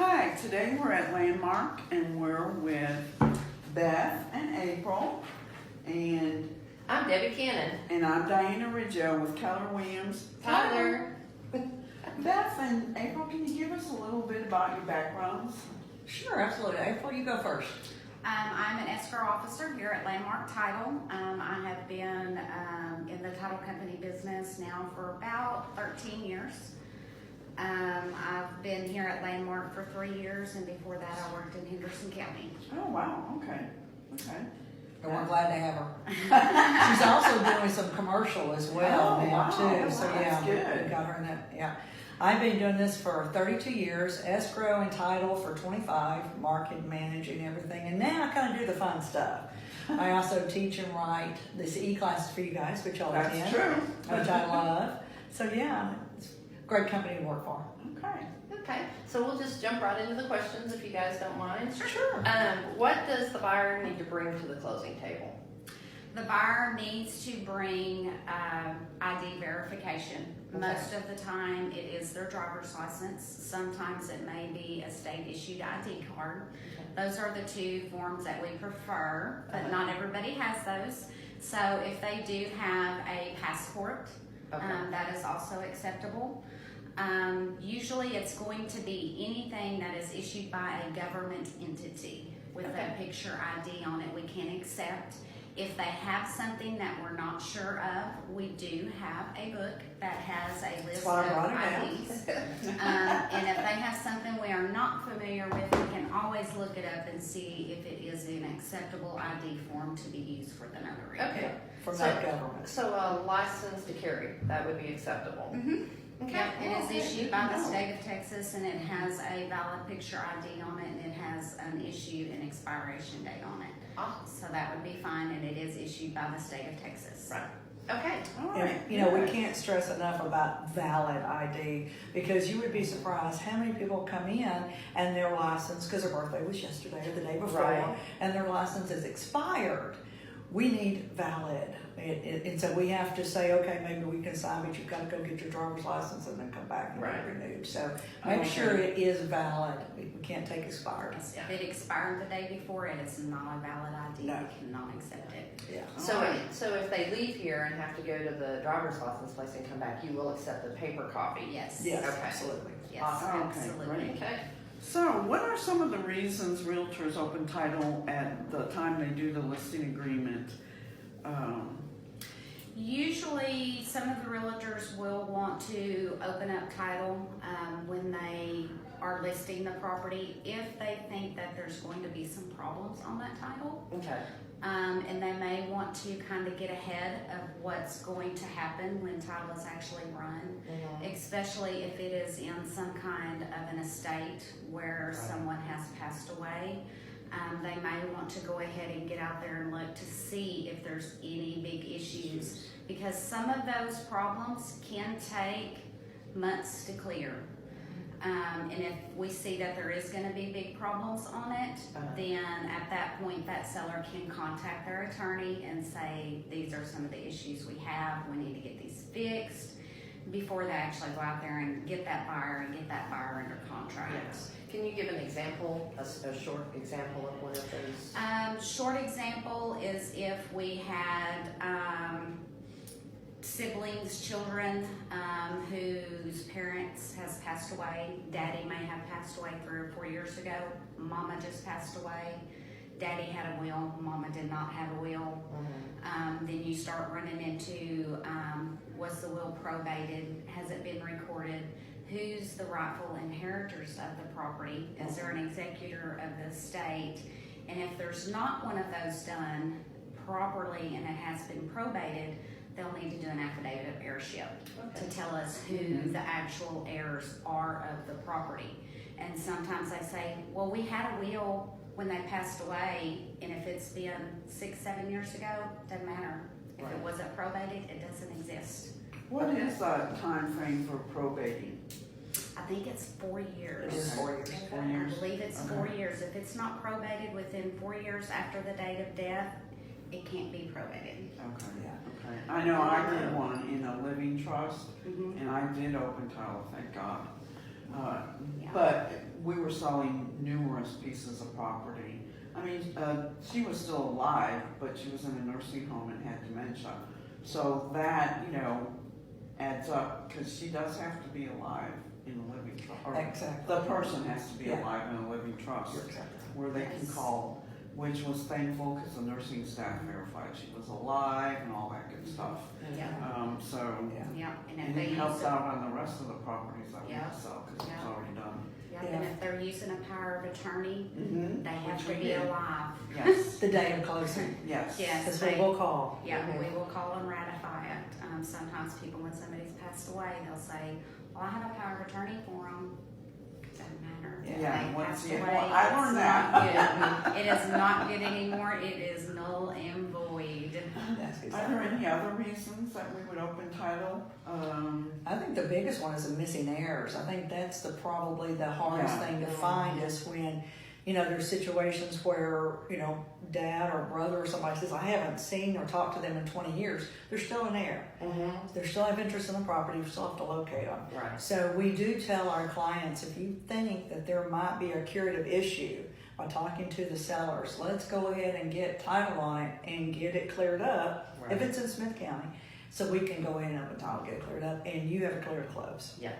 Hi, today we're at Landmark and we're with Beth and April, and I'm Debby Cannon. and I'm Dianna Riggio with Keller Williams Tyler. Beth and April, can you give us a little bit about your backgrounds? Sure, absolutely. April, you go first. I'm an escrow officer here at Landmark Title. I have been in the title company business now for about 13 years. I've been here at Landmark for 3 years, and before that I worked in Henderson County. Oh, wow, okay. And we're glad to have her. She's also doing some commercial as well Oh, now wow. too. So That's yeah, good. we got her in that. Yeah, I've been doing this for 32 years, escrow and title for 25, market managing everything, and now I kind of do the fun stuff. I also teach and write this e-classes for you guys, which y'all That's attend, true. which I love. So yeah, it's a great company to work for. Okay. Okay, so we'll just jump right into the questions if you guys don't mind. Sure. What does the buyer need to bring to the closing table? The buyer needs to bring ID verification. Okay. Most of the time it is their driver's license. Sometimes it may be a state issued ID card. Those are the two forms that we prefer, but not everybody has those. So if they do have a passport, Okay. that is also acceptable. Usually it's going to be anything that is issued by a government entity with Okay. a picture ID on it we can accept. If they have something that we're not sure of, we do have a book that has a list why I of brought it down. IDs. And if they have something we are not familiar with, we can always look it up and see if it is an acceptable ID form to be used for the notary. Okay, From So- that government. so a license to carry, that would be acceptable. Mm-hmm. Okay. Yep, it is issued by the No. state of Texas, and it has a valid picture ID on it, and it has an issue and expiration date on it. Ah, So that would be fine, and it is issued by the state of Texas. Right. Okay. All right. And, you know, we can't stress enough about valid ID, because you would be surprised how many people come in and their license, because their birthday was yesterday or the day before, Right. and their license is expired. We need valid. And so we have to say, okay, maybe we can sign, but you've got to go get your driver's license and then come back and get it renewed. So make sure it is valid. We can't take expired. If it expired the day before, it is not a valid ID. No. We cannot accept it. Yeah. So, Alright. so if they leave here and have to go to the driver's license place and come back, you will accept the paper copy? Yes. Yes, Okay. absolutely. Yes, Okay, absolutely. great. Okay. So, what are some of the reasons realtors open title at the time they do the listing agreement? Usually, some of the realtors will want to open up title when they are listing the property if they think that there's going to be some problems on that title. Okay. And they may want to kind of get ahead of what's going to happen when title is actually run, especially if it is in some kind of an estate where someone has passed away. They may want to go ahead and get out there and look to see if there's any big issues, because some of those problems can take months to clear. And if we see that there is going to be big problems on it, then at that point that seller can contact their attorney and say, these are some of the issues we have, we need to get these fixed, before they actually go out there and get that buyer under contract. Yes. Can you give an example, a short example of one of those? Short example is if we had siblings, children whose parents has passed away. Daddy may have passed away 3 or 4 years ago. Mama just passed away. Daddy had a will. Mama did not have a will. Then you start running into, was the will probated? Has it been recorded? Who's the rightful inheritors of the property? Is there an executor of the estate? And if there's not one of those done properly and it has been probated, they'll need to do an affidavit of heirship to tell us who the actual heirs are of the property. And sometimes they say, well, we had a will when they passed away, and if it's been 6, 7 years ago, doesn't matter. If it wasn't probated, it doesn't exist. What is the time frame for probating? I think it's 4 years. It is 4 years. 4 years. I believe it's 4 years. If it's not probated within 4 years after the date of death, it can't be probated. Okay. Yeah. Okay. I know I did one in a living trust, Mhm. and I did open title, thank God. Yeah. But we were selling numerous pieces of property. I mean, she was still alive, but she was in a nursing home and had dementia. So that, adds up, because she does have to be alive in a living trust. Exactly. The person has to be Yeah. alive in a living trust, You're exactly right. where they can call, which was thankful, because the nursing staff verified she was alive and all that good stuff. Yeah, So, yeah, and if and they it use helps it, out on the rest of the properties that we Yeah. sell, because it's Yeah. already done. yeah, and if they're using a power of attorney, Mm-hmm. they have to be alive. Yes, The day of closing, yes. Yes, because we they, will call. yeah, Mhm. we will call and ratify it. Sometimes people, when somebody's passed away, they'll say, well, I have a power of attorney for them. Doesn't matter. If Yeah, they once passed you- away, well, I it's learned not that. good. It is not good anymore. It is null and void. That's Are exactly there right. any other reasons that we would open title? I think the biggest one is the missing heirs. I think that's probably the hardest Yeah. thing to find is when, there's situations where, dad or brother or somebody says, I haven't seen or talked to them in 20 years. They're still an heir. Mm-hmm. They still have interest in the property. You still have to locate them. Right. So we do tell our clients, if you think that there might be a curative issue by talking to the sellers, let's go ahead and get title on it and get it cleared up, if Right. it's in Smith County, so we can go in and open title, get it cleared up, and you have a clear close. Yeah.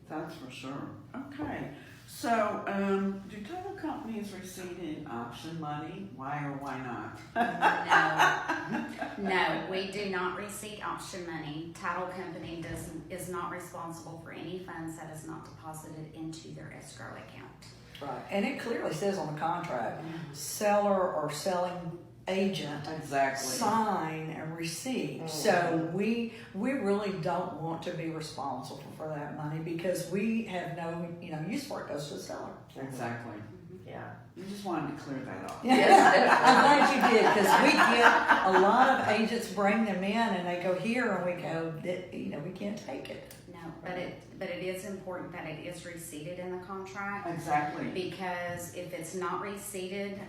That's for sure. Okay. So, do title companies receive in option money? Why or why not? No, we do not receive option money. Title company is not responsible for any funds that is not deposited into their escrow account. Right. And it clearly says on the contract, seller or selling agent Exactly. sign and receipt. So we really don't want to be responsible for that money because we have no use for it. It goes to the seller. Exactly. Yeah. You just wanted to clear that up. Yes, I'm glad you did because we get a lot of agents bring them in and they go here and we go we can't take it. No, but it is important that it is receipted in the contract. Exactly. Because if it's not receipted,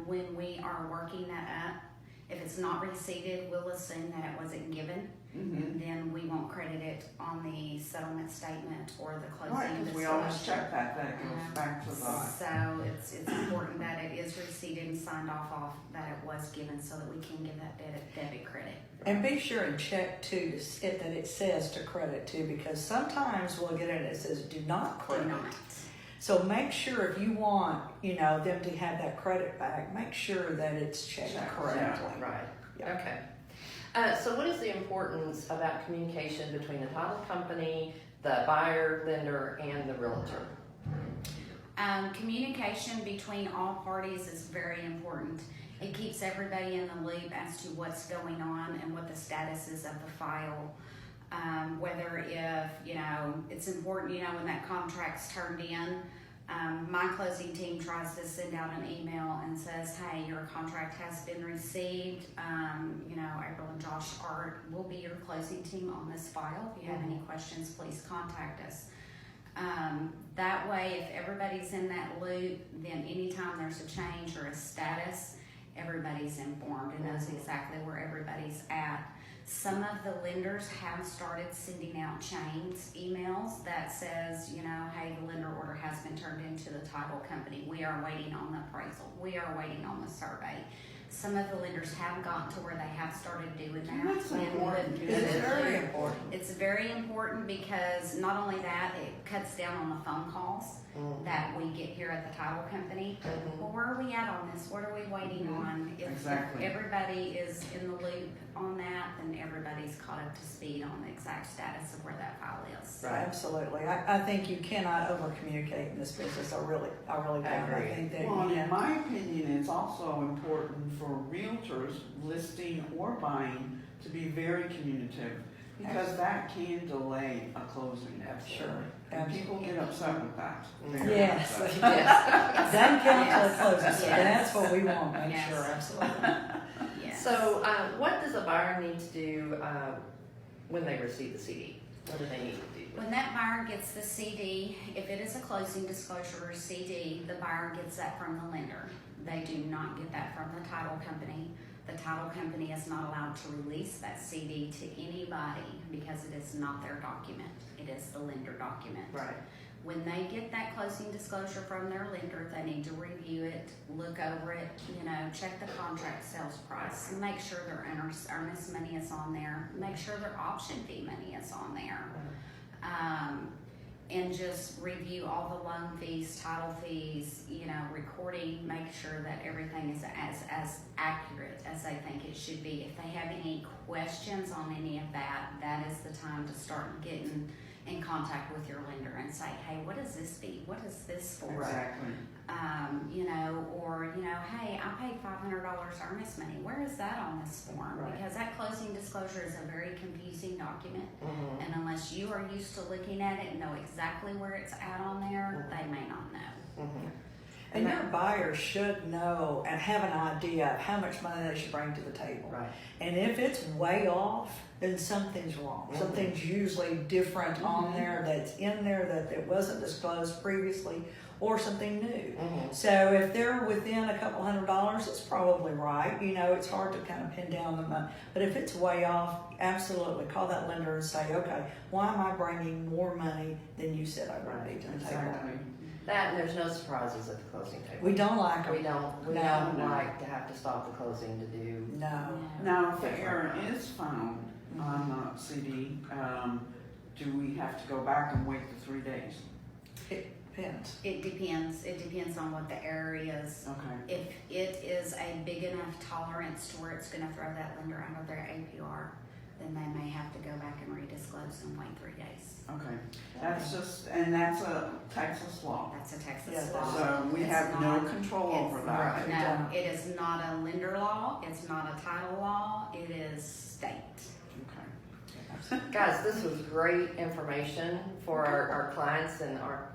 when we are working that up, if it's not receipted, we'll assume that it wasn't given. Mm-hmm. And then we won't credit it on the settlement statement or the closing Right, because we always disclosure. check that it goes back to the. So it's important that it is receipted and signed off that it was given so that we can give that debit credit. And be sure and check too that it says to credit too because sometimes we'll get it and it says do not Do credit. not. So make sure if you want them to have that credit back, make sure that it's checked Checked, correctly. Right. Yeah. Okay. So what is the importance about communication between the title company, the buyer, lender, and the realtor? Communication between all parties is very important. It keeps everybody in the loop as to what's going on and what the status is of the file. Whether if, it's important, when that contract's turned in, my closing team tries to send out an email and says, hey, your contract has been received. April and Josh will be your closing team on this file. If you have any questions, please contact us. That way, if everybody's in that loop, then anytime there's a change or a status, everybody's informed and knows exactly where everybody's at. Some of the lenders have started sending out chains emails that says, hey, the lender order has been turned into the title company. We are waiting on the appraisal. We are waiting on the survey. Some of the lenders have gotten to where they have started doing that. That's important. And It's the- very important. It's very important because not only that, it cuts down on the phone calls that we get here at the title company. Well, where are we at on this? What are we waiting on? If Exactly. everybody is in the loop on that, then everybody's caught up to speed on the exact status of where that file is. Right. Absolutely. I think you cannot over communicate in this business. I really don't. agree. I think that Well, and in my opinion, it's also important for realtors listing or buying to be very communicative because that can delay a closing. Sure. And people get upset with that. They get Yes. upset. Yes. Doesn't count till it Yes. closes. So Yes. that's what we want. Make Yes. sure. Absolutely. Yes. So what does a buyer need to do when they receive the CD? What do they need to do? When that buyer gets the CD, if it is a closing disclosure or CD, the buyer gets that from the lender. They do not get that from the title company. The title company is not allowed to release that CD to anybody because it is not their document. It is the lender document. Right. When they get that closing disclosure from their lender, they need to review it, look over it, check the contract sales price, and make sure their earnest money is on there, make sure their option fee money is on there. And just review all the loan fees, title fees, recording, make sure that everything is as accurate as they think it should be. If they have any questions on any of that, that is the time to start getting in contact with your lender and say, hey, what is this fee? What is this for? Exactly. Hey, I paid $500 earnest money. Where is that on this form? Right. Because that closing disclosure is a very confusing document. Mhm. And unless you are used to looking at it and know exactly where it's at on there, they may not know. Mhm. And your buyer should know and have an idea of how much money they should bring to the table. Right. And if it's way off, then something's wrong. Mhm. Something's usually different on there that's in there that it wasn't disclosed previously, or something new. Mhm. So if they're within a couple $100, it's probably right. It's hard to kind of pin down the money. But if it's way off, absolutely call that lender and say, okay, why am I bringing more money than you said I would be to the table? Exactly. That, and there's no surprises at the closing table. We don't like We them. don't, we No, don't no. like to have to stop the closing to do. No. Now, if the error is found on the CD, do we have to go back and wait the 3 days? Depends. It depends. It depends on what the error is. Okay. If it is a big enough tolerance to where it's gonna throw that lender out of their APR, then they may have to go back and redisclose and wait 3 days. Okay. That's that's a Texas law. That's a Texas Yeah, law. So we It's have no not- control it's- over that. No, it is not a lender law. It's not a title law. It is state. Okay. Guys, this was great information for our clients and our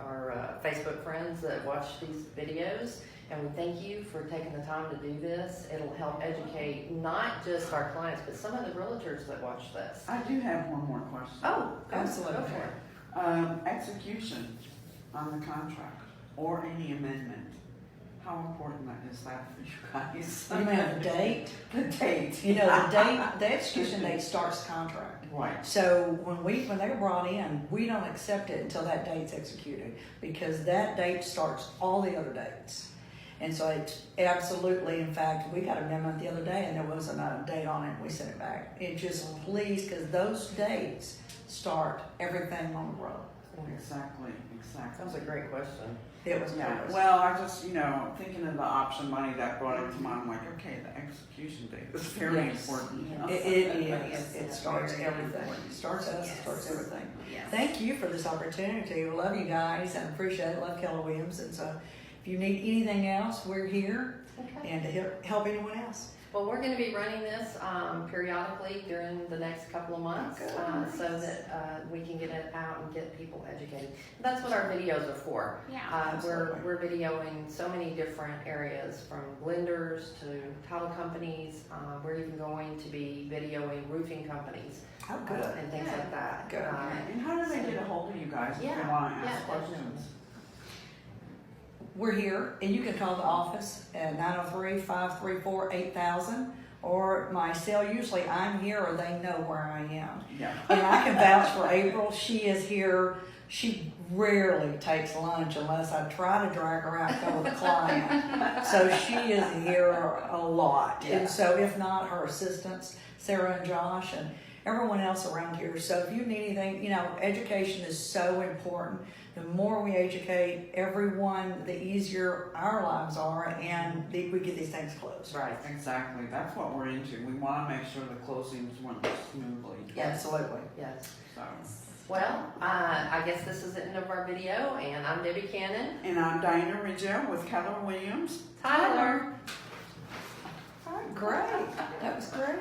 Facebook friends that watch these videos. And we thank you for taking the time to do this. It'll help educate not just our clients, but some of the realtors that watch this. I do have one more question. Oh, Absolutely. Go for it. Execution on the contract or any amendment. How important is that for you guys? You mean the date? The date. The execution date starts the contract. Right. So when they're brought in, we don't accept it until that date's executed, because that date starts all the other dates. And so it's absolutely, in fact, we got an amendment the other day and there wasn't a date on it, and we sent it back. It just please, because those dates start everything on the road. Exactly. That was a great question. It was Yeah, nervous. well, I just, thinking of the option money, that brought it to mind. I'm like, okay, the execution date is very Yes. important. Yes. It is. It Yes. starts Very everything. important. It starts us, it Yes. starts everything. Yes. Thank you for this opportunity. We love you guys and appreciate it. Love Keller Williams. And so if you need anything else, we're here Okay. and to help anyone else. Well, we're going to be running this periodically during the next couple of months so that we can get it out and get people educated. That's what our videos are for. Yeah. We're videoing so many different areas, from lenders to title companies. We're even going to be videoing roofing companies Oh, good. and things Good. like that. Good. And how do they get a hold of you guys if Yeah, they want to ask yeah, questions? We're here, and you can call the office at 903-534-8000, or my cell. Usually I'm here or they know where I am. Yeah. And I can vouch for April. She is here. She rarely takes lunch unless I try to drag her out and go with a client. So she is here a lot. Yeah. And so if not, her assistants, Sarah and Josh, and everyone else around here. So if you need anything, education is so important. The more we educate everyone, the easier our lives are, and we get these things closed. Right. Exactly. That's what we're into. We want to make sure the closings run smoothly. Yes. Absolutely. Yes. So. Well, I guess this is the end of our video, and I'm Debby Cannon. And I'm Dianna Riggio with Keller Williams Tyler. All right, great. That was great.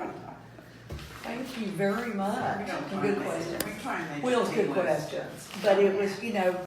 Thank you very much. We don't Good mind question. We try and make Will's it good painless. questions, but it was,